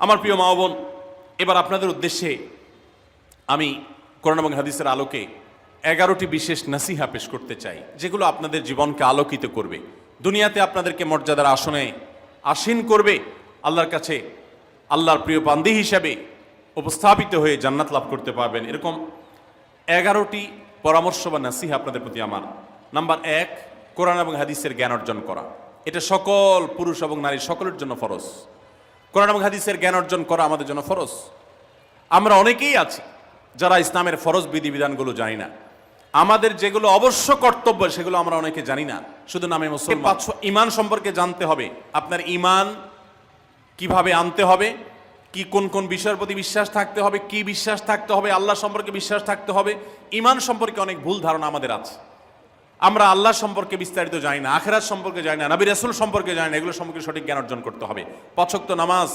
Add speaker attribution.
Speaker 1: আমার প্রিয় মা ও বোন, এবার আপনাদের উদ্দেশ্যে আমি কোরআন এবং হাদিসের আলোকে 11টি বিশেষ নাসিহা পেশ করতে চাই, যেগুলো আপনাদের জীবনকে আলোকিত করবে, দুনিয়াতে আপনাদেরকে মর্যাদার আসনে আসীন করবে, আল্লাহর কাছে আল্লাহর প্রিয় বান্দী হিসাবে উপস্থাপিত হয়ে জান্নাত লাভ করতে পারবেন। এরকম 11টি পরামর্শ বা নাসিহা আপনাদের প্রতি আমার। নাম্বার 1, কোরআন এবং হাদিসের জ্ঞান অর্জন করা। এটা সকল পুরুষ এবং নারী সকলের জন্য ফরজ। কোরআন এবং হাদিসের জ্ঞান অর্জন করা আমাদের জন্য ফরজ। আমরা অনেকেই আছি যারা ইসলামের ফরজ বিধিবিধানগুলো জানি না। আমাদের যেগুলো অবশ্য কর্তব্য সেগুলো আমরা অনেকে জানি না, শুধু নামে মুসলমান। ঈমান সম্পর্কে জানতে হবে, আপনার ঈমান কিভাবে আনতে হবে, কি কোন কোন বিষয়ের প্রতি বিশ্বাস থাকতে হবে, কি বিশ্বাস থাকতে হবে, আল্লাহ সম্পর্কে বিশ্বাস থাকতে হবে। ঈমান সম্পর্কে অনেক ভুল ধারণা আমাদের আছে। আমরা আল্লাহ সম্পর্কে বিস্তারিত জানি না, আখিরাত সম্পর্কে জানি না, নবী রাসূল সম্পর্কে জানি না। এগুলো সম্পর্কে সঠিক জ্ঞান অর্জন করতে হবে। 5 ওয়াক্ত নামাজ